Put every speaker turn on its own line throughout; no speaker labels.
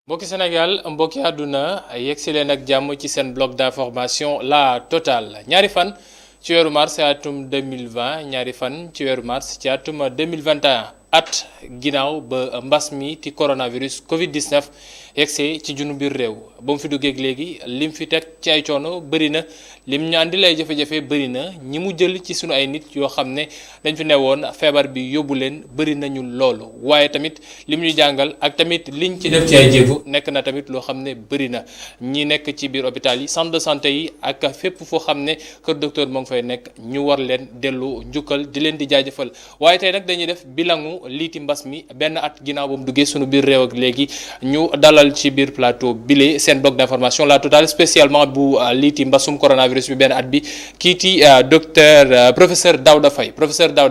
mbokki Sénégal mbokki àdduna yegsi leen ak jàmm ci seen bloc d'information la totale ñaari fan ci weeru mars ci atum 2020 ñaari fan ci weeru mars ci atum 2021 at ginnaaw ba mbas mi ti coronavirus Covid 19 yegsee ci junu biir réew ba mu fi duggeeg léegi lim fi teg ci ay coono bëri na lim ñu andi lay jafe-jafe bëri na ñi mu jël ci sunu ay nit yoo xam ne dañ fi newoon feebar bi yóbbu leen bëri nañu loolu waaye tamit lim ñu jàngal ak tamit liñ ci def ci ay jéego nekk na tamit loo xam ne bëri na ñi nekk ci biir hôpital yi centre de santé yi ak fépp foo xam ne kër docteur moo ngi fay nekk ñu war leen dellu njukkal di leen di jaajëfal waaye tey nag dañuy def bilangu liiti mbas mi benn at ginnaaw ba mu duggee sunu biir réew ak léegi ñu dalal ci biir plateau bile seen bloc d'information la totale spécialement bu liiti mbasum coronavirus bi benn at bi kiiti docteur professeur Daouda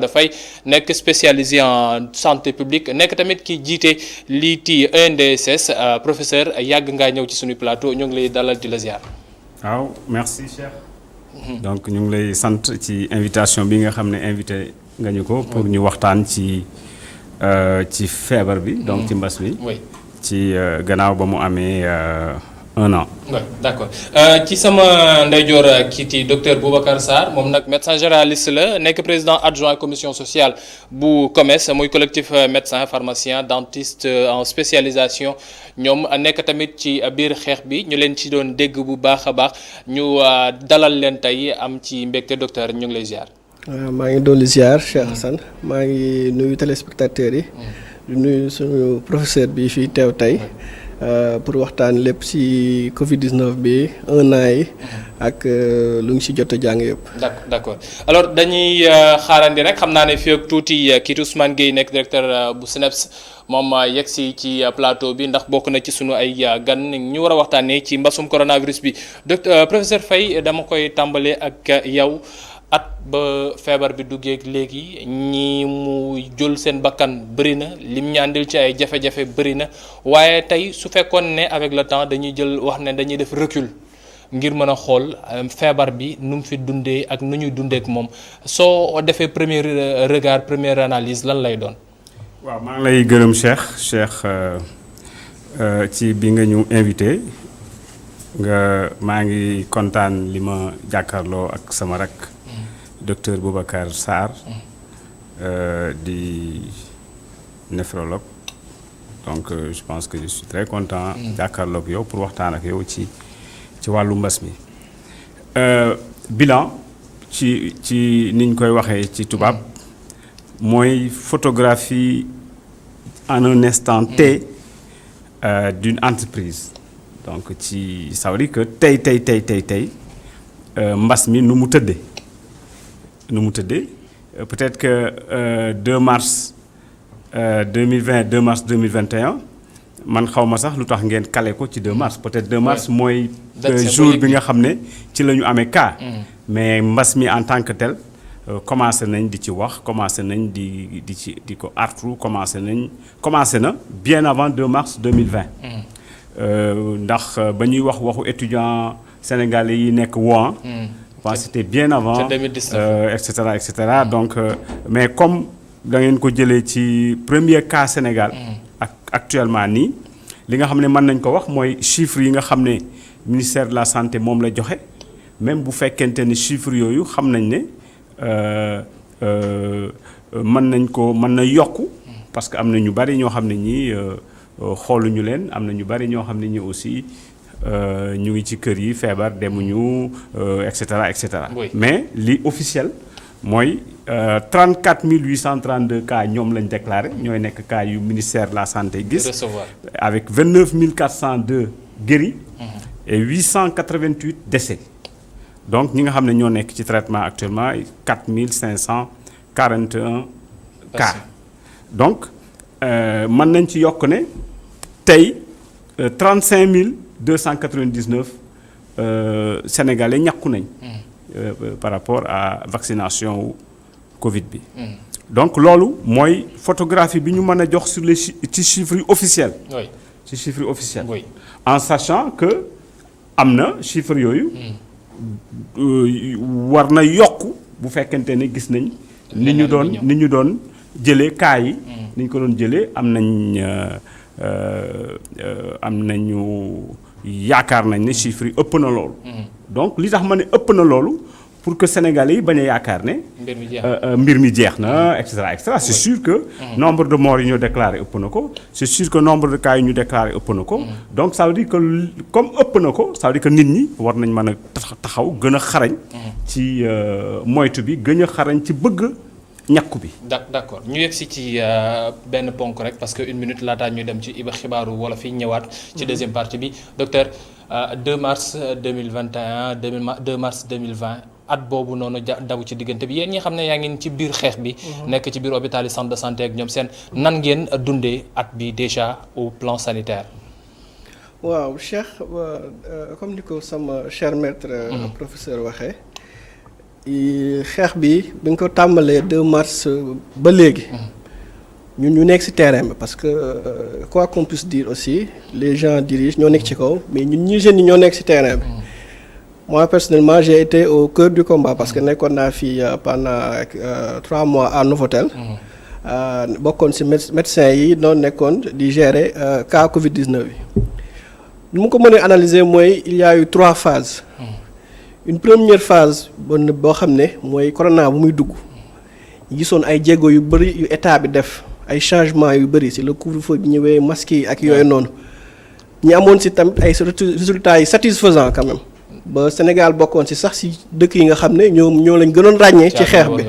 Faye nekk spécialisé en santé publique nekk tamit ki jiite liiti ENDSS professeur yàgg ngaa ñëw ci suñu plateau ñu ngi lay dalal di la ziar.
waaw merci Cheikh. donc ñu ngi lay sant ci invitation bi nga xam ne invité nga ñu ko pour ñu waxtaan ci feebar bi donc ci mbas mi. ci gannaaw ba mu amee 1 an.
oui d'accord ci sama ndeyjoor kiiti docteur Boubacar Sarr moom nag médecin généraliste la nekk président adjoint commission sociale bu COMES muy collectif médecin pharmacien dentiste en spécialisation ñoom nekk tamit ci biir xeex bi ñu leen ci doon dégg bu baax a baax ñu dalal leen tey am ci mbégte docteur ñu ngi lay ziar.
maa ngi dolli ziar Cheikh Hassan maa ngi nuyu téléspectateurs yi. di nuyu suñu professeur bi fii teew tey pour waxtaan lépp ci Covid 19 bi 1 an yi ak lu ngi ci jot a jàng yëpp.
d'accord alors dañuy xaarandi rek xam naa ne fii ak tuuti kii Ousmane Gueye nekk directeur bu SNEIPS moom yegg si ci plateau bi ndax bokk na ci sunu ay gan ñu war a waxtaanee ci mbasum coronavirus bi docteur professeur Faye dama koy tàmbalee ak yow. at ba feebar bi duggeeg léegi ñi mu jël seen bakkan bëri na lim ñaandil ci ay jafe-jafe bëri na waaye tey su fekkoon ne avec le temps dañuy jël wax ne dañuy def recul ngir mën a xool feebar bi nu mu fi dundee ak nu ñuy dundeek moom soo defee premier regard première analyse lan lay doon.
waaw maa ngi lay gërëm Cheikh ci bi nga ñu invité maa ngi kontaan li ma jàkkaarloo ak sama rak. Docteur Boubacar Sarr di néphrologue donc je pense que je suis très content jàkkaarloog yow pour waxtaan ak yow ci wàllu mbas mi bilan ci niñ koy waxee ci tubaab mooy photographie en un instant T d'une entreprise donc ça veut dire que tey mbas mi nu mu tëddee peut-être que 2 mars 2020 2 mars 2021 man xaw ma sax lu tax ngeen kale ko ci 2 mars peut-être 2 mars mooy jour bi nga xam ne ci la ñu amee cas mais mbas mi en tant que tel commencé nañ di ci wax commencé nañ di ko artu commencé na bien avant 2 mars 2020 ndax ba ñuy waxu étudiants sénégalais yi nekk Wuhan c'était bien avant et cetera donc mais comme da ngeen ko jëlee ci premier cas Sénégal ak actuellement nii li nga xam ne mën nañ ko wax mooy chiffres yi nga xam ne ministère de la santé moom la joxe même bu fekkente ne chiffres yooyu xam nañ ne mën na yokku parce que am na ñu bari ñoo xam ne ñii xooluñu leen am na ñu bari ñoo xam ne ñi aussi ñu ngi ci kër yi feebar demuñu et cetera.
Oui.
mais li officiel mooy 34 832 cas ñoom lañ déclaré ñooy nekk cas yu ministère de la santé gis. avec 29 402 guéris. et 888 décès. donc ñi nga xam ne ñoo nekk ci traitement actuellement 4 541 cas. donc mën nañ ci yokk ne tey 35 299 Sénégalais ñàkku nañ. par rapport à vaccination Covid bi. donc loolu mooy photographie bi ñu mën a jox sur les ci chiffres officiels.
oui
ci chiffres officiels.
oui
en sachant que am na chiffres yooyu. war na yokku bu fekkente ne gis nañ. ni ñu doon jëlee cas yi. ni ñu ko doon jëlee am nañ am nañu yaakaar nañ ne chiffres yi ëpp na loolu. donc li tax ma ne ëpp na loolu pour que Sénégalais yi bañ a yaakaar ne. mbir mi jeex na et cetera et cetera. C'est sûr que nombre de morts yi ñu déclaré ëpp na ko. c'est sûr que nombre de cas yi ñu déclaré ëpp na ko. donc ça veut dire que comme ëpp na ko ça veut dire que nit ñi war nañ mën a taxaw gën a xarañ. ci moytu bi gën a xarañ ci bëgg ñàkku bi.
d'accord ñu yegg ci benn ponk rek parce que une minute laataa ñu dem ci xibaaru wala fi ñëwaat. ci deuxième partie bi docteur 2 mars 2021 2 mars 2020. at boobu noonu daw ci diggante bi yéen ñi xam ne yaa ngi ci biir xeex bi. nekk ci biir hôpital yi centre de santé ak ñoom seen nan ngeen dundee at bi déjà au plan sanitaire.
waaw Cheikh comme ni ko sama cher maître professeur waxee xeex bi nga ko tàmbalee 2 mars ba léegi. ñun ñu nekk ci terrain bi parce que quoi qu'on puisse dire aussi les gens dirigent ñoo nekk ci kaw mais ñun ñi jeunes yi ñoo nekk ci terrain bi. Moi personnellement j'ai été au cœur du combat parce que nekkoon naa fi pendant 3 mois à Novotel. bokkoon ci médecins yi doon nekkoon di gérer cas Covid-19 bi. nu mu ko mënee analyser mooy il y a eu 3 phases. une première phase boo xam ne mooy corona bu muy dugg ñu gisoon ay jéego yu bari yu état bi def ay changements yu bari ci le couvre-feu bi ñëwee masques yi ak yooyu noonu ñi amoon ci tamit ay résultats yi satisfaisants quand même. ba Sénégal bokkoon ci sax ci dëkk yi nga xam ne ñoo lañ gënoon ràññee ci xeex bi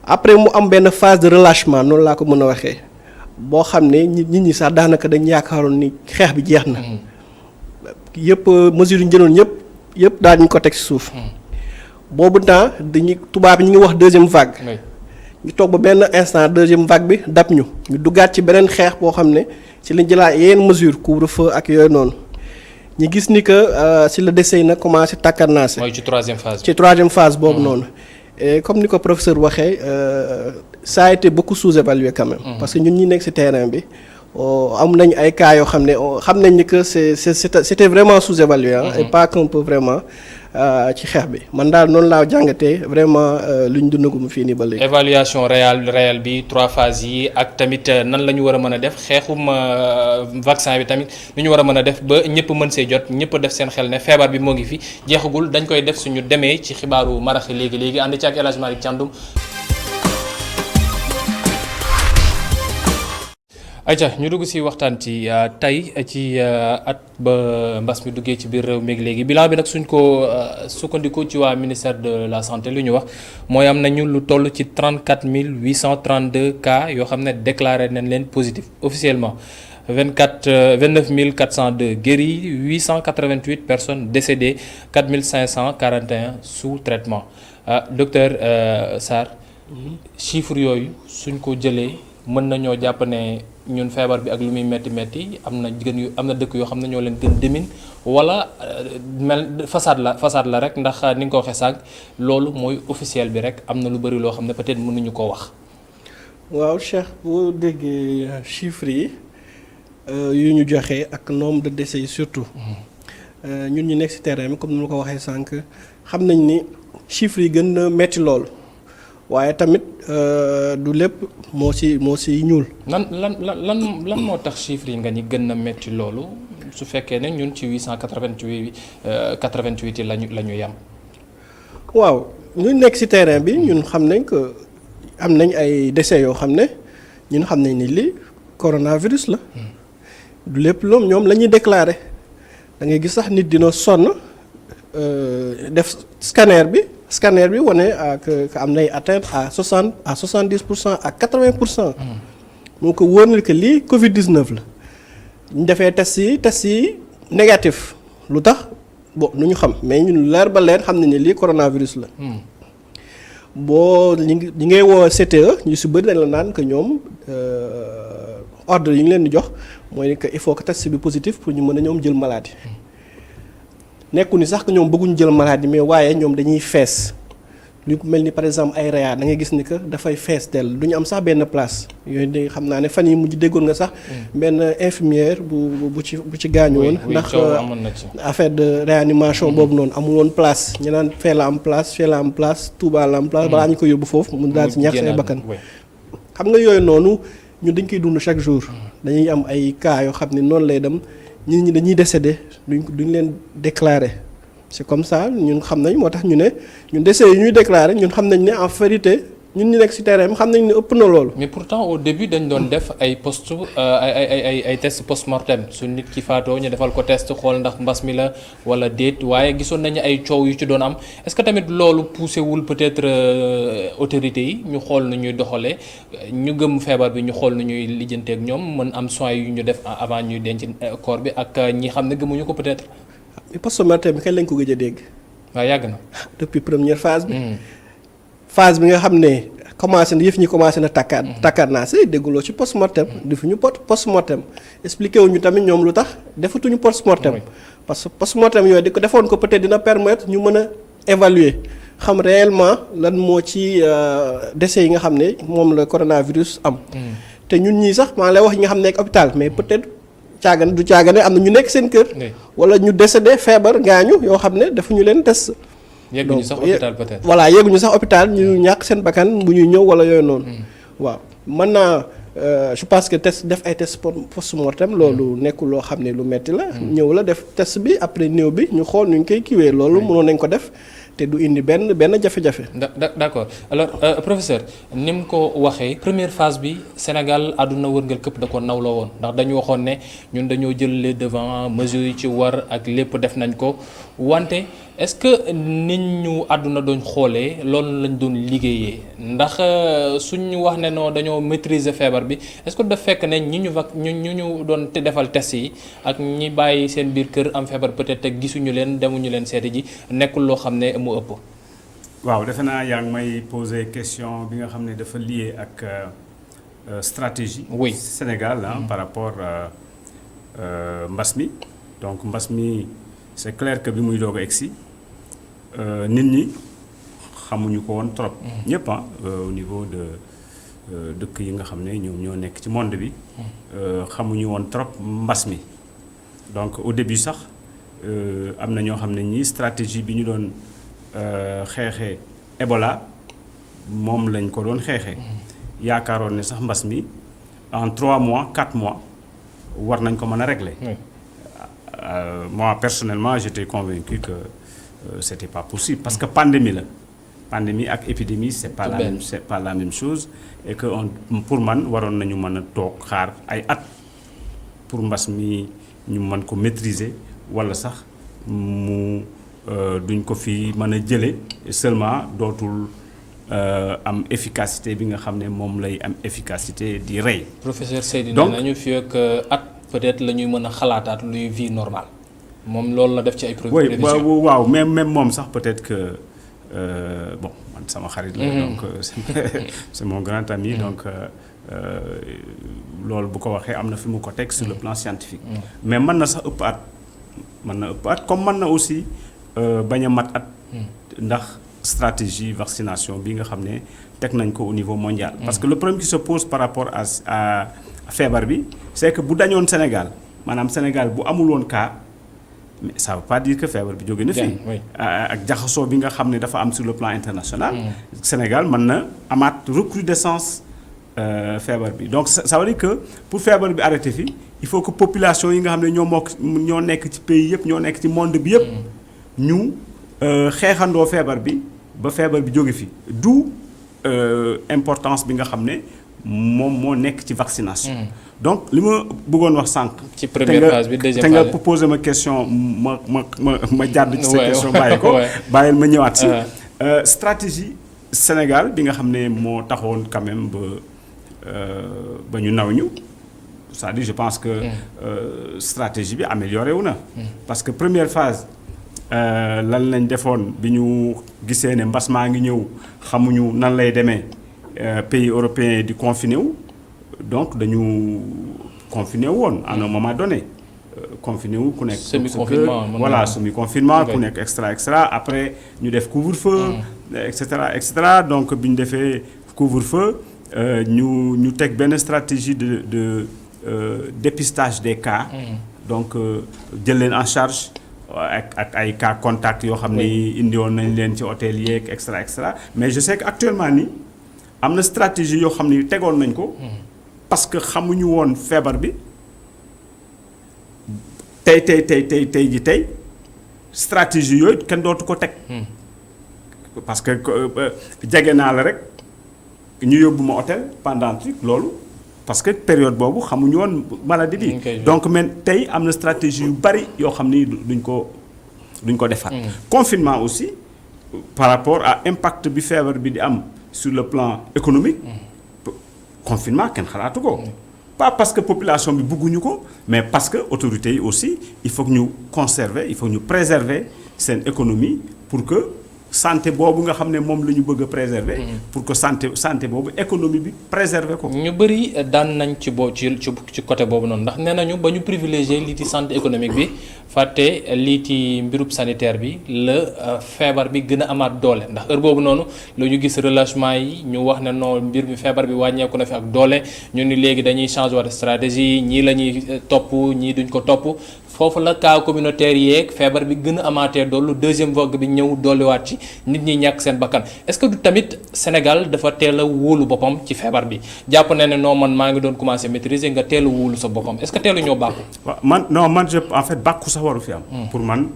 après mu am benn phase de relâchement noonu laa ko mën a waxee boo xam ne nit ñi sax daanaka dañ yaakaaroon ni xeex bi jeex na yëpp mesures yu ñu jëloon yëpp daal ñu ko teg ci suuf boobu temps tubaab yi ñu ngi wax deuxième vague ñu toog ba benn instant deuxième vague bi dab ñu duggaat ci beneen xeex boo xam ne ci lañ jëlaat yeneen mesures couvre-feu ak yooyu noonu ñu gis ni que si le décès yi nag commencé tàkkarnaase.
mooy ci troisième phase.
ci troisième phase boobu noonu. et comme ni ko professeur waxee ça a été beaucoup sous-évalué quand même. parce que ñun ñi nekk ci terrain bi am nañ ay cas yoo xam ne xam nañ ni que c'était vraiment sous-évalué. et pas qu'on peut vraiment ci xeex bi man daal noonu laa jàngatee vraiment lu ñu dundagum fii nii ba léegi.
évaluation réelle bi 3 phases yi ak tamit nan la ñu war a mën a def xeexum vaccin bi tamit lu ñu war a mën a def ba ñëpp mën see jot ñëpp def seen xel ne feebar bi moo ngi fi jeexagul dañ koy def suñu demee ci xibaaru maraxi léegi ànd ci ak El Hadj Malick Thiandoum. ayca ñu dugg ci waxtaan ci tey ci at ba mbas mi duggee ci biir réew mi léegi bilan bi nag suñ ko sukkandiku ci waa ministère de la santé lu ñu wax mooy am nañu lu toll ci 34 832 cas yoo xam ne déclaré nañ leen positif officiellement 29 402 guéris 888 personnes décédées 4 541 sous traitement docteur Sarr chiffre yooyu suñ ko jëlee mën nañoo jàpp ne ñun feebar bi ak lu muy metti am na dëkk yoo xam ne ñoo leen gën demin wala mel façade la rek ndax ni nga ko waxee sànq loolu mooy officiel bi rek am na lu bari loo xam ne peut-être mënuñu koo wax.
waaw Cheikh boo déggee chiffres yi yu ñu joxe ak nombre de décès yi surtout ñun ñu nekk ci terrain bi comme ni ma ko waxee sànq xam nañ ni chiffres yi gën a metti loolu. waaye tamit du lépp moo ci ñuul.
lan moo tax chiffres yi nga ñi gën a metti loolu su fekkee ne ñun ci 88 yi la ñu yam.
waaw ñu nekk ci terrain bi ñun xam nañ que am nañ ay décès yoo xam ne ñun xam nañ ni lii coronavirus la. du lépp loolu ñoom la ñuy déclarer da ngay gis sax nit dina sonn def scanner bi wane que am nay atteinte à 70% à 80%. moo ko wóor na que lii Covid-19 la ñu defee test yi négatif lu tax bon nu ñu xam mais ñun leer ba leer xam nañ ne lii coronavirus la. boo ñi ngay woo CTE ñu si bëri dañ la naan que ñoom ordre yi ñu leen di jox mooy que il faut que test bi positif pour ñu mën a ñoom jël maladie. nekku ni sax que ñoom bëgguñu jël maladie mais waaye ñoom dañuy fees lu mel ni par exemple ay réa da ngay gis ni que dafay fees dell du ñu am sax benn place yooyu de xam naa ne fan yi mujj déggoon nga sax benn infirmière bu ci gaañu woon ndax affaire de réanimation boobu noonu amul woon place ñu naan fee la am place Touba la am place balaa ñu ko yóbbu foofu mu daal ci ñàkk say bakkan xam nga yooyu noonu ñun dañ koy dund chaque jour. dañuy am ay cas yoo xam ne noonu lay dem nit ñi dañuy décédé duñ leen déclarer c'est comme ça ñun xam nañ moo tax ñu ne ñun décès yi ñuy déclarer ñun xam nañ ne en vérité ñun ñu nekk ci terrain bi xam nañ ne ëpp na loolu.
mais pourtant au début dañ doon def ay ay test post mortem su nit ki faatoo ñu defal ko test xool ndax mbas mi la wala déet waaye gisoon nañu ay coow yu ci doon am est-ce que tamit loolu poussé wul peut-être autorités yi ñu xool nu ñuy doxalee ñu gëm feebar bi ñu xool nu ñuy lijjantee ak ñoom mën am soins yu ñu def avant ñuy denc corps bi ak ñi xam ne gëmuñu ko peut-être.
mais post mortem bi kañ lañ ko gëj a dégg.
waaw yàgg na.
depuis première phase bi. phase bi nga xam ne commencé na yëf ñi commencé na takkaat naa si dégguloo ci post mortem defuñu post mortem expliqué wuñu tamit ñoom lu tax defatuñu post mortem parce que post mortem yooyu di ko defoon ko peut-être dina permettre ñu mën a évaluer xam réellement lan moo ci décès yi nga xam ne moom la coronavirus am. te ñun ñii sax maa lay wax yi nga xam ne nekk hôpital mais peut-être du caagane am na ñu nekk seen kër. wala ñu décédé feebar gaañu yoo xam ne defuñu leen test.
yegguñu sax hôpital peut-être.
voilà yegguñu sax hôpital ñu ñàkk seen bakkan bu ñuy ñëw wala yooyu noonu. waaw mën naa je pense que def ay test post mortem loolu nekkul loo xam ne lu metti la. ñëw la def test bi après néew bi ñu xool nu ñu koy kiiwee loolu mënoon nañ ko def te du indi benn jafe-jafe.
d'accord alors professeur ni mu ko waxee première phase bi Sénégal àdduna wërngal këpp da ko nawloo woon ndax dañu waxoon ne ñun dañoo jël les devants mesures yi ci war ak lépp def nañ ko wante est-ce que nit ñu àdduna doon xoolee loolu lañ doon liggéeyee ndax suñu wax ne non dañoo maîtriser feebar bi est-ce que daf fekk ne ñi ñu doon te defal test yi ak ñi bàyyi seen biir kër am feebar peut-être te gisuñu leen demuñu leen seeti ji nekkul loo xam ne mu ëpp.
waaw defe naa yaa ngi may poser question bi nga xam ne dafa lié ak stratégie.
oui
Sénégal par rapport mbas mi donc mbas mi c'est clair que bi muy doog a egsi nit ñi xamuñu ko woon trop. ñëpp au niveau de dëkk yi nga xam ne ñoom ñoo nekk ci monde bi. xamuñu woon trop mbas mi donc au début sax am na ñoo xam ne ñii stratégie bi ñu doon xeexee Ebola moom lañ ko doon xeexee. yaakaaroon ne sax mbas mi en 3 mois 4 mois war nañ ko mën a régler. Moi personnellement j'étais convaincu que c'était pas possible parce que pandémie ak épidémie c'est pas la même chose et que pour man waroon nañu mën a toog xaar ay at pour mbas mi ñu mën ko maîtriser wala sax mu duñ ko fi mën a jële seulement dootul am efficacité bi nga xam ne moom lay am efficacité di rey.
professeur Seydi nee nañu fi ak at peut-être la ñuy mën a xalaataat luy vie normale moom loolu la def ci ay prévisions.
waaw même moom sax peut-être que bon man sama xarit la. donc c'est mon grand ami. donc loolu bu ko waxee am na fi mu ko teg sur le plan scientifique. mais mën na sax ëpp at comme mën na aussi bañ a mat at. ndax stratégie vaccination bi nga xam ne teg nañ ko au niveau mondial. parce que le problème qui se pose par rapport à feebar bi c'est que bu dañoon Sénégal maanaam Sénégal bu amul woon cas mais ça veut pas dire que feebar bi jóge na fii. ak jaxasoo bi nga xam ne dafa am sur le plan international. Sénégal mën na amaat recrudescence feebar bi donc ça veut dire que pour feebar bi arrêté fii il faut que population yi nga xam ne ñoo nekk ci pays yëpp ñoo nekk ci monde bi yëpp ñu xeexandoo feebar bi ba feebar bi jóge fi d'où importance bi nga xam ne moom moo nekk ci vaccination. donc li ma bëggoon wax sànq.
ci première phase bi deuxième phase
te nga posé ma question ma jàdd ci sa question bàyyil ma ñëwaat si. stratégie Sénégal bi nga xam ne moo taxoon quand même ba ñu naw ñu c'est-à-dire je pense que stratégie bi amélioré wu na. parce que première phase lan lañ defoon bi ñu gisee ne mbas maa ngi ñëw xamuñu nan lay demee pays européens di confiné wu donc dañu confiné woon à un moment donné confiné wu ku nekk.
semi-confinement
voilà semi-confinement ku nekk extra après ñu def couvre-feu. et cetera donc bi ñu defee couvre-feu ñu teg benn stratégie de dépistage des cas. donc jël leen en charge. ak ay cas contact yoo xam ni indi woon nañ leen ci hôtel yeeg extra mais je sais que actuellement nii am na stratégie yoo xam ni tegoon nañ ko parce que xamuñu woon feebar bi tey stratégie yooyu kenn dootu ko teg. parce que jege naa la rek ñu yóbbu ma hôtel pendant loolu parce que période boobu xamuñu woon maladie bi. donc men tey am na stratégie yu bari yoo xam ni duñ ko defaat. confinement aussi par rapport à impact bi feebar bi di am sur le plan économique. confinement kenn xalaatu ko. pas parce que population bi bëgguñu ko mais parce que autorités yi aussi il faut que ñu conserver il faut que ñu préserver seen économie pour que santé boobu nga xam ne moom la ñu bëgg a préserver. pour que santé boobu économie bi préserver ko.
ñu bëri daan nañ ci ci côté boobu noonu ndax nee nañu ba ñu privilégier lii ci santé économique bi fàtte lii ci mbirub sanitaire bi la feebar bi gën a amaat doole ndax heure boobu noonu la ñu gis relâchement yi ñu wax ne non mbir bi feebar bi wàññeeku na fi ak doole ñu ni léegi dañuy changer waat stratégie ñii la ñuy topp ñii duñ ko topp. foofu la cas communautaire yeeg feebar bi gën a amaatee doolu deuxième vague bi ñëw dolliwaat ci nit ñi ñàkk seen bakkan est-ce que du tamit Sénégal dafa teel a wóolu boppam ci feebar bi jàpp na ne non man maa ngi doon commencer maîtriser nga teel a wóolu sa boppam est-ce que teelu ñoo bàkku.
waaw man en fait bàkku sax waru fi am. pour man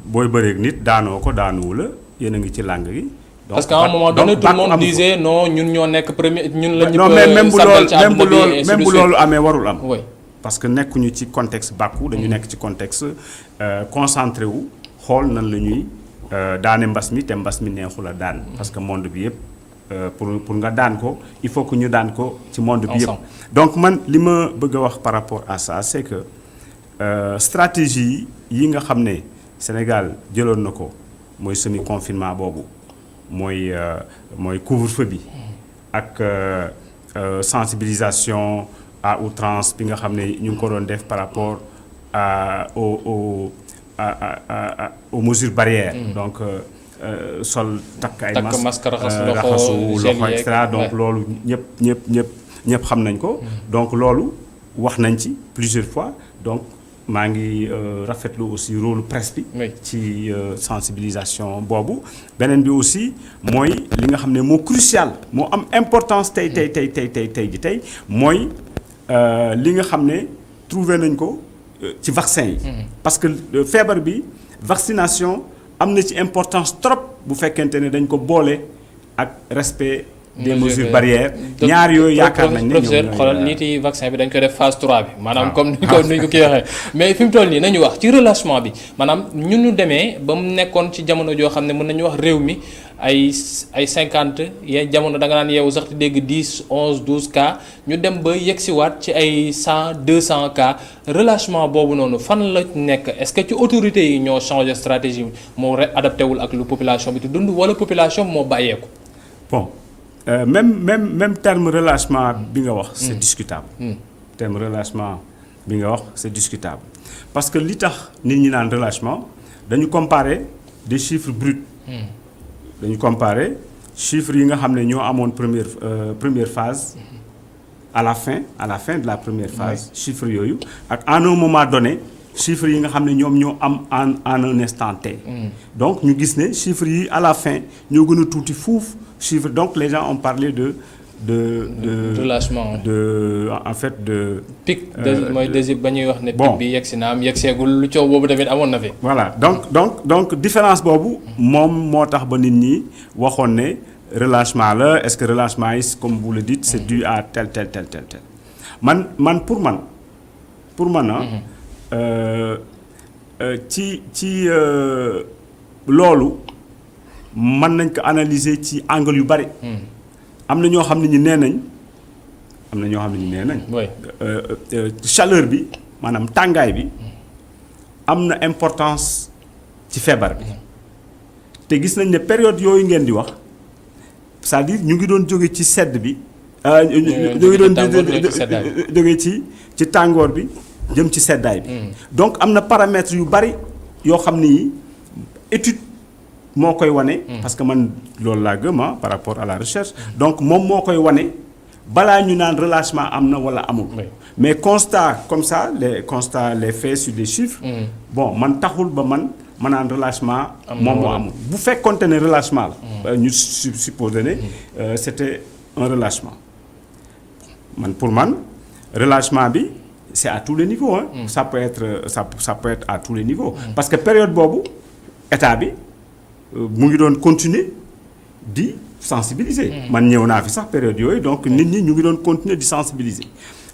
booy bëreeg nit daanoo ko daanuwu la yéen a ngi ci làng gi.
parce qu'à un moment donné tout le monde disait non ñun ñoo nekk premier ñun la ñu.
non mais même bu loolu amee warul am. parce que nekkuñu ci contexte bàkku dañu nekk ci contexte concentré wu xool nan la ñuy daane mbas mi te mbas mi neexul a daan parce que monde bi yëpp pour nga daan ko il faut que ñu daan ko ci monde bi yëpp donc man li ma bëgg a wax par rapport à ça c'est que stratégie yi nga xam ne Sénégal jëloon na ko mooy semi confinement boobu mooy couvre-feu bi ak sensibilisation à outrance bi nga xam ne ñu ngi ko doon def par rapport aux mesures barrières. donc sol takk ay masque raxasu loxo et cetera donc loolu ñëpp xam nañ ko. donc loolu wax nañ ci plusieurs fois donc maa ngi rafetlu aussi rôle presse bi. ci sensibilisation boobu. beneen bi aussi mooy li nga xam ne moo crucial moo am importance tey mooy. li nga xam ne trouvé nañ ko ci vaccin yi. parce que feebar bi vaccination am na ci importance trop bu fekkente ne dañ ko boole ak respect des mesures barrières ñaar yooyu yaakaar nañ ne
professeur xoolal lii ci vaccin bi dañ koy def phase 3 bi maanaam comme ni ko kii waxee mais fi mu toll nii nañu wax ci relâchement bi maanaam ñun ñu demee ba mu nekkoon ci jamono joo xam ne mën nañu wax réew mi ay 50 yee jamono da nga naan yeewu sax di dégg 10 11 12 cas ñu dem ba yegsiwaat ci ay 100 200 cas relâchement boobu noonu fan la nekk est-ce que ci autorités yi ñoo changé stratégie moo adapté wul ak lu population bi di dund wala population moo bàyyeeku.
bon même terme relâchement bi nga wax. c'est discutable. terme relâchement bi nga wax c'est discutable parce que li tax nit ñi naan relâchement dañu comparer des chiffres bruts. dañu comparer chiffres yi nga xam ne ñoo amoon première phase à la fin de la première phase. chiffres yooyu ak à un moment donné chiffres yi nga xam ne ñoom ñoo am en un instant T. donc ñu gis ne chiffres yi à la fin ñoo gën a tuuti fuuf chiffres donc les gens ont parlé de
relâchement
en fait de.
pic mooy deuxième ba ñuy wax ne. pic bi yegsi na am yegseegul lu coow boobu tamit amoon na fi.
voilà donc différence boobu. moom moo tax ba nit ñi waxoon ne relâchement la est-ce que relâchement yi comme vous le dites c'est dû à tel man pour man ci loolu mën nañ ko analyser ci angle yu bari. am na ñoo xam ne ñu nee nañ. chaleur bi maanaam tàngaay bi am na importance ci feebar bi te gis nañ ne période yooyu ngeen di wax c'est-à-dire ñu ngi doon jóge ci sedd bi. ñu ngi doon jóge ci tàngoor bi jëm ci seddaay bi. donc am na paramètres yu bari yoo xam ni étude moo koy wane. parce que man loolu laa gëm par rapport à la recherche. donc moom moo koy wane balaa ñu naan relâchement am na wala amul. mais constat comme ça les faits sur des chiffres. bon man taxul ba man naan relâchement. moom moo amul bu fekkonte ne relâchement la. ñu supposé ne c'était un relâchement pour man relâchement bi c'est à tous les niveaux hein. Ça peut être à tous les niveaux. Parce que période boobu état bi mu ngi doon continuer di sensibiliser. man ñëw naa fi sax période yooyu donc nit ñi ñu ngi doon continuer di sensibiliser.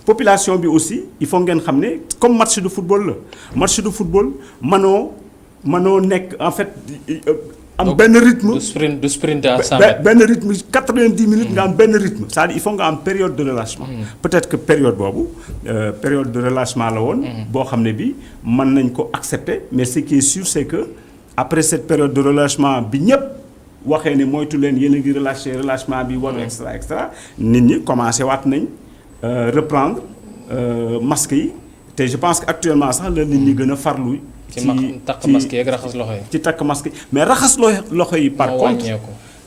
population bi aussi il faut ngeen xam ne comme match de football la match de football mënoo nekk en fait am benn rythme.
du sprint à 100 mètres.
benn rythme 90 minutes nga am benn rythme c'est-à-dire il faut nga am période de relâchement. peut-être que période boobu période de relâchement la woon. boo xam ne bi mën nañ ko accepter mais ce qui est sûr c'est que après cette période de relâchement bi ñëpp waxee ne moytu leen yéen a ngi relâchement bi war extra nit ñi commencé waat nañ reprendre masque yi te je pense que actuellement sax la nit ñi gën a farlu.
ci takk masque yi ak raxas loxo yi.
ci takk masque yi mais raxas loxo yi par contre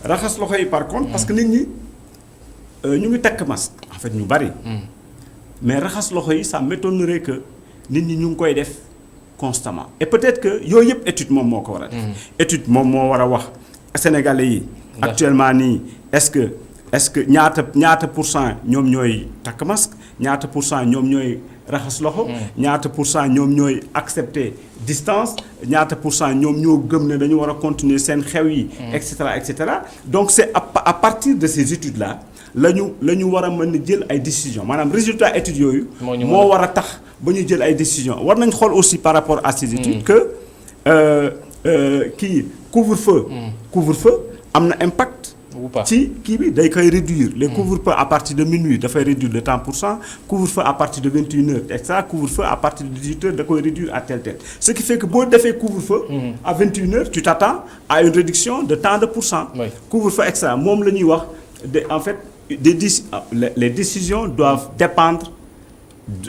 raxas loxo yi par contre parce que nit ñi ñu ngi takk masque en fait ñu bari. mais raxas loxo yi ça m'étonnerait que nit ñi ñu ngi koy def constamment et peut-être que yooyu yëpp étude moom moo ko war a def. étude moom moo war a wax sénégalais yi. actuellement nii est-ce que ñaata % ñoom ñooy takk masque ñaata % ñoom ñooy raxas loxo. ñaata % ñoom ñooy accepter distance ñaata % ñoom ñoo gëm ne dañu war a continuer seen xew yi. et cetera donc c'est à partir de ces études là la ñu war a mën a jël ay décisions maanaam résultat études yooyu. moo war a tax ba ñu jël ay décisions war nañ xool aussi par rapport à ces études que couvre-feu am na impact. ci kii bi day koy réduire les couvre-feu à partir de minuit dafay réduire de tant %, couvre-feu à partir de 21h et ça couvre-feu à partir de 18h da koy réduire à tel ce qui fait que boo defee couvre-feu à 21h tu t'attends à une réduction de tant de %. couvre-feu et ça moom la ñuy wax en fait les décisions doivent dépendre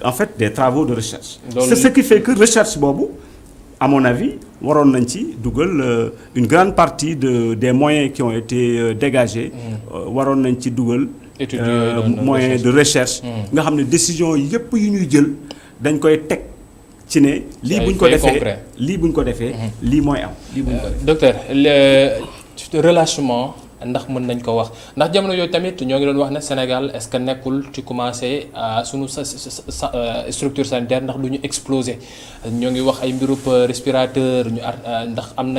en fait des travaux de recherche. C'est ce qui fait que recherche boobu à mon avis waroon nañ ci dugal une grande partie des moyens qui ont été dégagés. waroon nañ ci dugal. moyens de recherche. nga xam ne décision yépp yu ñuy jël dañ koy teg ci ne. lii buñ ko defee lii buñ ko defee. lii mooy am lii buñ ko defee.
docteur le relâchement ndax mën nañ ko wax ndax jamono yooyu tamit ñoo ngi doon wax ne Sénégal est-ce que nekkul ci commencé sunu structure sanitaire ndax du ñu exploser ñoo ngi wax ay mbirub respirateur ñu ndax am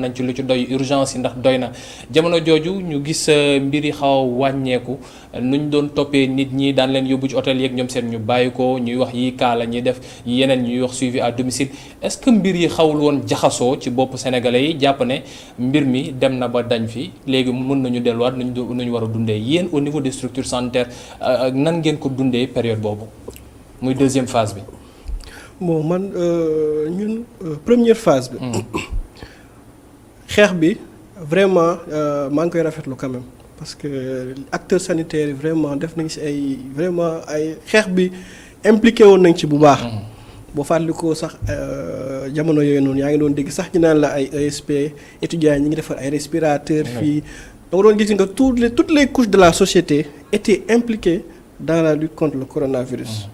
nañ ci lu ci doy urgence yi ndax doy na jamono jooju ñu gis mbir yi xaw a wàññeeku nuñ doon toppee nit ñi daan leen yóbbu ci hôtel yeeg ñoom seen ñu bàyyi ko ñuy wax yi kaa la ñuy def yeneen ñuy wax suivi à domicile est-ce que mbir yi xawul woon jaxasoo ci bopp sénégalais yi jàpp ne mbir mi dem na ba dañ fi léegi mën nañu delluwaat nañu war a dundee yéen au niveau des structures sanitaires nan ngeen ko dundee période boobu muy deuxième phase bi.
bon man ñun première phase bi. xeex bi vraiment maa ngi koy rafetlu quand même parce que acteurs sanitaires yi vraiment def nañ ci ay xeex bi impliqué woon nañ ci bu baax. boo fàttalikoo sax jamono yooyu noonu yaa ngi doon dégg sax ñu naan la ay ESP étudiants yi ñu ngi defar ay respirateurs fii. da nga doon gis nga toutes les couches de la société étaient impliquées dans la lutte contre le coronavirus.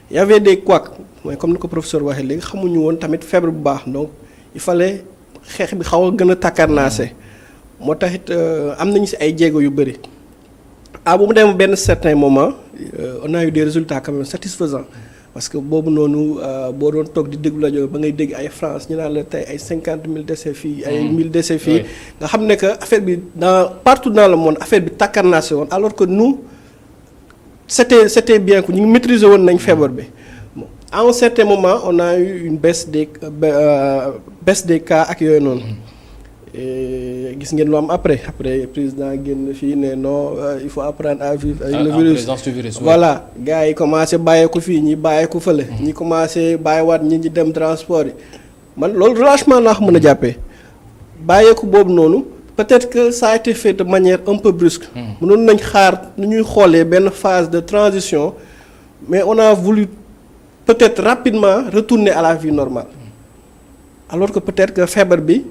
Il y avait des couacs mooy comme ni ko professeur waxee léegi xamuñu woon tamit feebar bu baax donc il fallait xeex bi xaw a gën a takkarnaase. moo tax it am nañu ci ay jéego yu bëri. bu mu dem benn certain moment on a eu des résultats quand même satisfaisants. parce que boobu noonu boo doon toog di déglu rajo ba ngay dégg ay France ñu naan la tey ay 50 000 décès fii ay 1000 décès fii nga xam ne que affaire bi partout dans le monde affaire bi takkarnaase woon alors que nous c'était bien que ñu ngi maîtriser woon nañ feebar bi bon à un certain moment on a eu une baisse des cas ak yooyu noonu gis ngeen lu am après président génn fii ne non il faut apprendre à vivre avec le virus. Voilà gars yi commencé bàyyeeku fii ñi bàyyeeku fële. ñi commencé bàyyiwaat ñi dem transport yi man loolu relâchement laa ko mën a jàppee bàyyeeku boobu noonu peut-être que ça a été fait de manière un peu brusque. mënoon nañ xaar nu ñuy xoolee benn phase de transition mais on a voulu peut-être rapidement retourner à la vie normale alors que peut-être que feebar bi.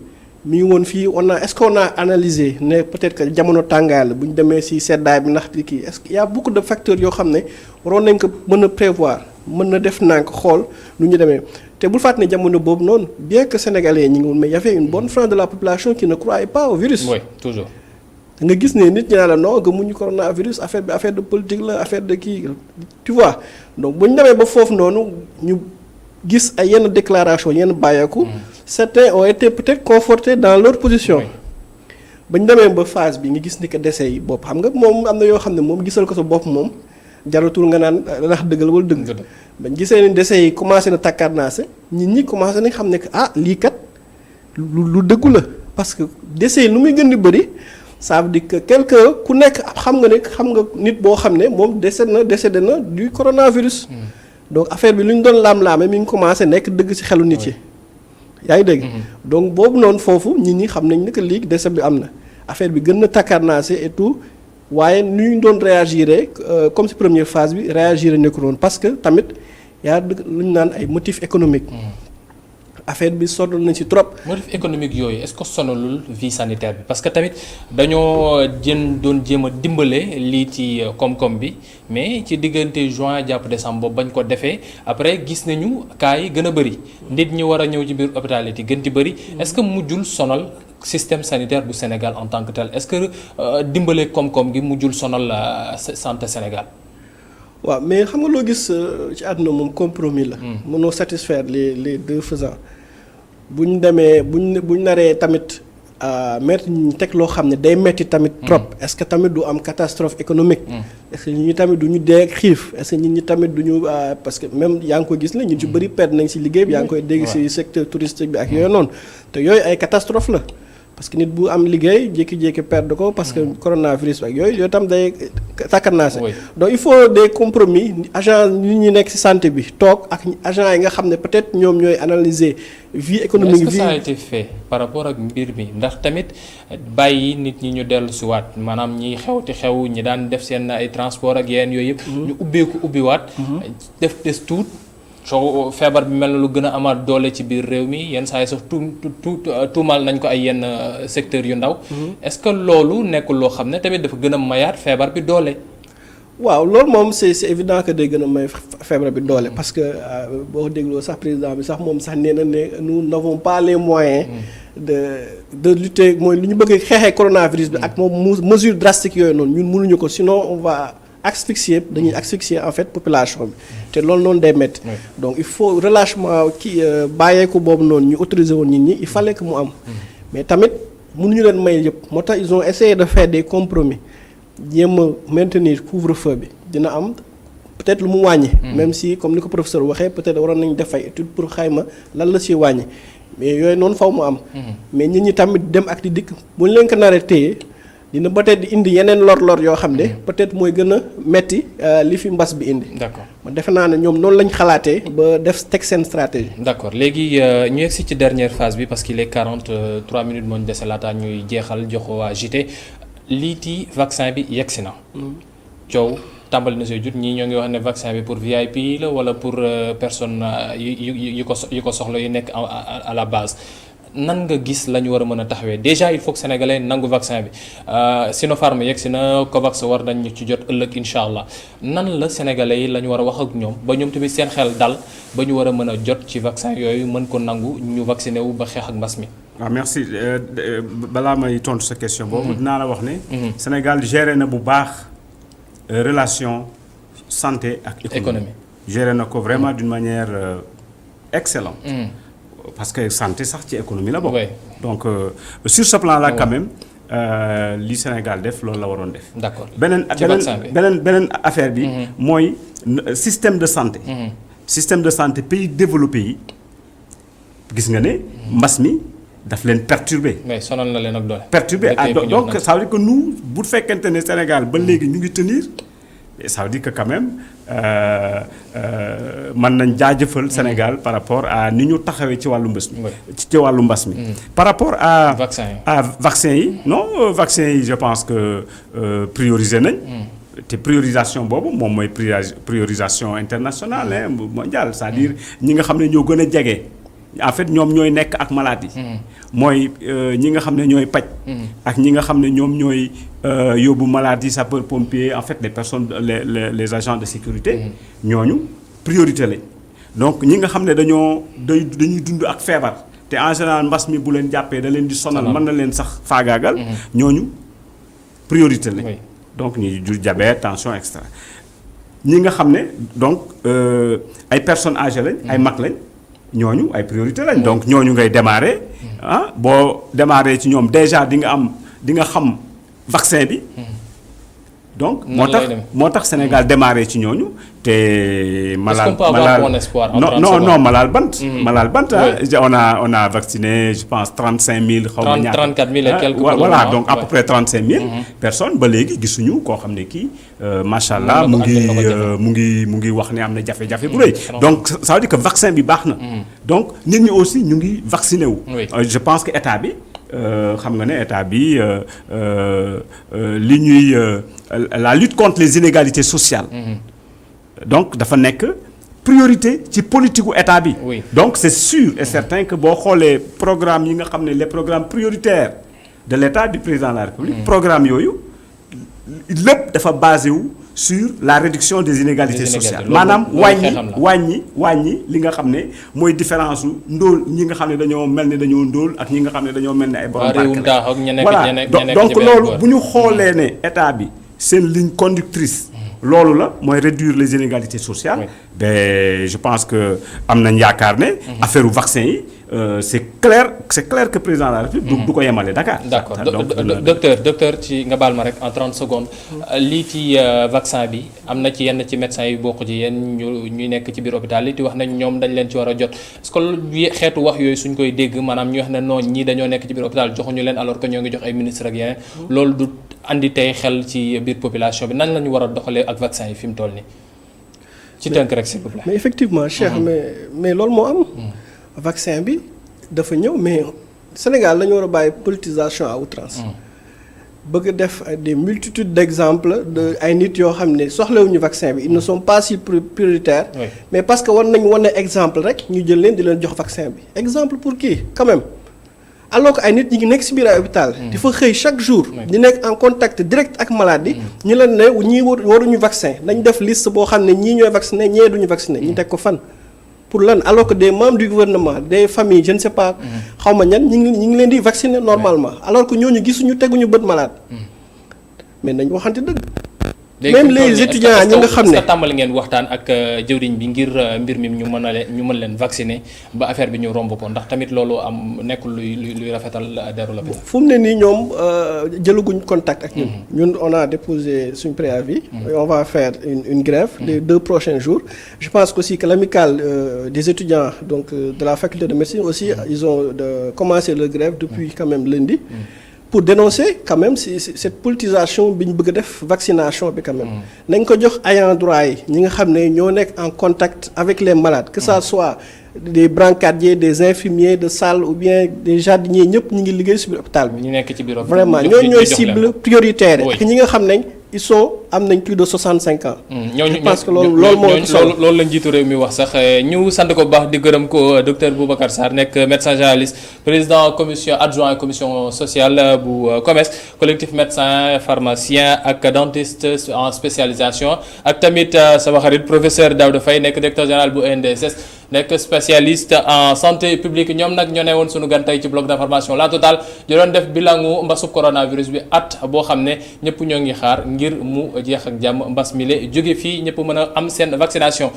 mi ngi woon fii est-ce qu'on a analysé ne peut-être que jamono tàngaay la bu ñu demee ci seddaay bi ndax di kii est-ce qu'il y a beaucoup de facteurs yoo xam ne waroon nañ ko mën a prévoir mën na def nànk xool nu ñu demee te bul fàtte ne jamono boobu noonu bien que sénégalais ñi ngi woon mais y avait une bonne frange de la population qui ne croyait pas au virus.
Oui, toujours.
nga gis ne nit ñi naan la non gëmuñu coronavirus affaire bi affaire de politique la affaire de kii tu vois donc bu ñu demee ba foofu noonu ñu gis ay yenn déclaration yenn bàyyeeku. certains ont été peut-être confortés dans leur position. ba ñu demee ba phase bi nga gis ni que décès yi bopp xam nga moom am na yoo xam ne moom gisal ko sa bopp moom jaratul nga naan ndax dëgg la wala dëgg. bañ gisee ni décès yi commencé na takkarnaase nit ñi commencé nañ xam ne que lii kat lu dëggu la parce que décès yi nu muy gën di bëri ça veut dire que quelqu'un ku nekk xam nga nit boo xam ne moom décédé na du coronavirus. donc affaire bi lu ñu doon laam-laame mi ngi commencé nekk dëgg ci xelu nit yi. yaa ngi dégg. donc boobu noonu foofu nit ñi xam nañ ne que lii décès bi am na affaire bi gën na takkarnaase et tout waaye nu ñu doon réagir comme ci première phase bi réagir nekku noonu parce que tamit yaa lu ñu naan ay motifs économiques. affaire bi sonal nañ ci trop.
motif économique yooyu est-ce que sonalul vie sanitaire bi parce que tamit dañoo doon jéem a dimbale lii ci koom-koom bi mais ci diggante juin jàpp décembre boobu bañ ko defee après gis nañu cas yi gën a bëri nit ñi war a ñëw ci biir hôpital yi gën ci bëri est-ce que mujjul sonal système sanitaire bu Sénégal en tant que tel est-ce que dimbale koom-koom gi mujjul sonal santé Sénégal.
waaw mais xam nga loo gis ci àdduna moom compromis la. mënoo satisfaire les deux faisants bu ñu demee bu ñu naree tamit mettre ñu teg loo xam ne day metti tamit trop. est-ce que tamit du am catastrophe économique. est-ce que nit ñi tamit du ñu dee ak xiif est-ce que nit ñi tamit du ñu parce que même yaa ngi ko gis la ñu ci bëri perte nañ ci liggéey bi yaa ngi koy dégg ci secteur touristique bi ak yooyu noonu te yooyu ay catastrophe la. parce que nit bu am liggéey jékki-jékki perdre ko parce que coronavirus ak yooyu tam day takkarnaase. donc il faut des compromis agent nit ñi nekk ci santé bi toog ak agent yi nga xam ne peut-être ñoom ñooy analyser vie économique.
est-ce que ça a été fait par rapport ak mbir mi ndax tamit bàyyi nit ñi ñu dellu si waat maanaam ñiy xew ñi daan def seen ay transport ak yeneen yooyu yëpp. ñu ubbiwaat. def des tuut. soo feebar bi mel na lu gën a amaat doole ci biir réew mi yenn saa yi sax tuumal nañ ko ay yenn secteurs yu ndaw. est-ce que loolu nekkul loo xam ne tamit dafa gën a mayaat feebar bi doole.
waaw loolu moom c'est évident que day gën a may feebar bi doole parce que boo dégloo sax président bi sax moom sax nee na ne nous n'avons pas les moyens. de lutter mooy lu ñu bëgg xeexee coronavirus bi ak moom mesure drastique yooyu noonu ñun mënuñu ko sinon on va. dañuy asphyxier en fait population bi te loolu noonu day métti donc il faut relâchement bàyyeeku boobu noonu ñu autoriser woon nit ñi il fallait que mu am mais tamit mënuñu leen may yëpp moo tax ils ont essayé de faire des compromis jéem a maintenir couvre-feu bi dina am peut-être lu mu wàññi même si comme ni ko professeur waxee peut-être waroon nañu def ay étude pour xayma lan la ci wàññi mais yooyu noonu faw mu am mais nit ñi tamit dem ak di dikk bu ñu leen ko naree téye dina peut-être di indi yeneen lor yoo xam ne peut-être mooy gën a metti li fi mbas bi indi.
d'accord
ma defe naa ne ñoom noonu lañ xalaatee ba def teg seen stratégie.
d'accord léegi ñu yegsi ci dernière phase bi parce qu'il est 43 minutes moo ñu dese laata ñuy jeexal jox waa JT lii ti vaccin bi yegsi na. coow tàmbali na see jut ñii ñoo ngi wax ne vaccin bi pour VIP la wala pour personne yu ko soxla yu nekk à la base. nan nga gis la ñu war a mën a taxawee déjà il faut que sénégalais nangu vaccin bi Sinopharm yegg si na Covax war nañ ci jot ëllëg incha allah nan la sénégalais yi la ñu war a wax ak ñoom ba ñoom tamit seen xel dal ba ñu war a mën a jot ci vaccin yooyu mën ko nangu ñu vacciné wu ba xeex ak mbas mi.
waaw merci balaa may tontu sa question boobu dinaa la wax ne. Sénégal géré na bu baax relation santé ak économie. géré na ko vraiment d'une manière excellente. parce que santé sax ci économie la bokk. donc sur ce plan là quand même li Sénégal def loolu la waroon def.
d'accord
beneen affaire bi. mooy système de santé. système de santé pays développé yi gis nga ne mbas mi daf leen perturbé.
mais sonal na leen ak doole.
perturbé donc ça veut dire que nous bu fekkente ne Sénégal ba léegi ñu ngi tenir. ça veut dire que quand même mën nañ jaajëfal Sénégal par rapport à ni ñu taxawee ci wàllu mbas mi. ci wàllu mbas mi. par rapport à vaccin yi non vaccin yi je pense que prioriser nañ. te priorisation boobu moom mooy priorisation internationale mondiale c'est-à-dire ñi nga xam ne ñoo gën a jege. en fait ñoom ñooy nekk ak malade yi. mooy ñi nga xam ne ñooy paj. ak ñi nga xam ne ñoom ñooy yóbbu malade yi sapeur pompier en fait les personnes les agents de sécurité. ñooñu priorité lañ. donc ñi nga xam ne dañuy dund ak feebar te en général mbas mi bu leen jàppee da leen di sonal mën na leen sax faagaagal. ñooñu priorité lañ.
Oui.
donc ñi jur diabète tension et cetera ñi nga xam ne donc ay personnes âgées lañ. ay mag lañ ñooñu ay priorité lañ. donc ñooñu ngay démarrer boo démarrer ci ñoom déjà di nga xam vaccin bi. donc moo tax Sénégal démarré ci ñooñu te.
Malal bon espoir en 30
non non Malal Bant. Malal Bant on a vacciné je pense 35 000. xaw ma ñaata
34 000 et quelques.
voilà donc à peu près 35 000. personnes ba léegi gisuñu koo xam ne kii macha allah mu ngi wax ne am na jafe-jafe bu rëy. donc ça veut dire que vaccin bi baax na. donc nit ñi aussi ñu ngi vacciné wu. je pense que état bi. xam nga ne état bi li ñuy la lutte contre les inégalités sociales. donc dafa nekk priorité ci politique gu état bi. donc c'est sûr et certain que boo xoolee programme yi nga xam ne les programmes prioritaires de l'état du président de la République. programme yooyu lépp dafa basé wu sur la réduction des inégalités sociales. maanaam wàññi li nga xam ne mooy différence su ndóol ñi nga xam ne dañoo mel ni dañoo ndóol ak ñi nga xam ne dañoo mel ni ay borom barke voilà donc loolu bu ñu xoolee ne état bi seen ligne conductrice. loolu la mooy réduire les inégalités sociales. ben je pense que am nañ yaakaar ne. affaire vaccin yi c'est clair que président de la République. du ko yemale Dakar.
d'accord docteur ci nga baal ma rek en 30 secondes. lii ci vaccin bi am na ci yenn ci médecins yi bokk ci yenn ñuy nekk ci biir hôpital yi di wax nañ ñoom dañ leen ci war a jot est-ce que xeetu wax yooyu suñ koy dégg maanaam ñu wax ne non ñii dañoo nekk ci biir hôpital joxuñu leen alors que ñoo ngi jox ay ministres ak yeneen loolu du andi tey xel ci biir population bi nan la ñu war a doxalee ak vaccin yi fi mu toll nii ci tënk rek s'il vous plaît.
mais effectivement Cheikh mais loolu moo am. vaccin bi dafa ñëw mais Sénégal la ñu war a bàyyi politisation à outrance. bëgg a def des multitudes d'exemples de ay nit yoo xam ne soxlawuñu vaccin bi ils ne sont pas si prioritaires. mais parce que war nañ wane exemple rek ñu jël leen di leen jox vaccin bi exemple pour qui quand même. alors que ay nit ñi ngi nekk ci biir ay hôpital di fa xëy chaque jour di nekk en contact direct ak malade yi ñi leen ne ñii waruñu vaccin dañ def liste boo xam ne ñii ñooy vacciné ñee duñu vacciné ñu teg ko fan pour lan alors que des membres du gouvernement des familles je ne sais pas xaw ma ñan ñi ngi leen di vacciner normalement alors que ñooñu gisuñu teguñu bët malade mais nañ waxante dëgg même les étudiants ñi nga xam ne
tàmbali ngeen waxtaan ak jëwriñ bi ngir mbir mi ñu mën leen vacciner ba affaire bi ñu romb ko ndax tamit loolu am nekkul luy rafetal deru la.
fu mu ne nii ñoom jëlaguñ contact ak ñun on a déposé suñ préavis. et on va faire une grève les 2 prochains jours. je pense aussi que l'amicale des étudiants donc de la faculté de médecine aussi ils ont commencé leur grève depuis quand même lundi. pour dénoncer quand même cette politisation bi ñu bëgg a def vaccination bi quand même nañ ko jox ayants droit yi ñi nga xam ne ñoo nekk en contact avec les malades que ça soit des brancardiers des infirmiers de salle ou bien des jardiniers ñëpp ñu ngi liggéey ci biir hôpital bi.
ñu nekk ci biir
vraiment ñooy cible prioritaire ak ñi nga xam ne ils sont am nañ plus de 65 ans. je pense que loolu moo solo
loolu la njiitu réew mi wax sax ñu sant ko bu baax di gërëm ko docteur Boubacar Sarr nekk médecin généraliste président commission adjoint commission sociale bu COMES collectif médecin pharmacien ak dentiste en spécialisation ak tamit sama xarit professeur Daouda Faye nekk directeur général bu ENDSS nekk spécialiste en santé publique ñoom nag ñoo ne woon sunu gan tey ci bloc d'information La Totale di doon def bilangu mbasub coronavirus bi at boo xam ne ñëpp ñoo ngi xaar ngir mu jeex ak jàmm mbas mi le jóge fii ñëpp mën a am seen vaccination.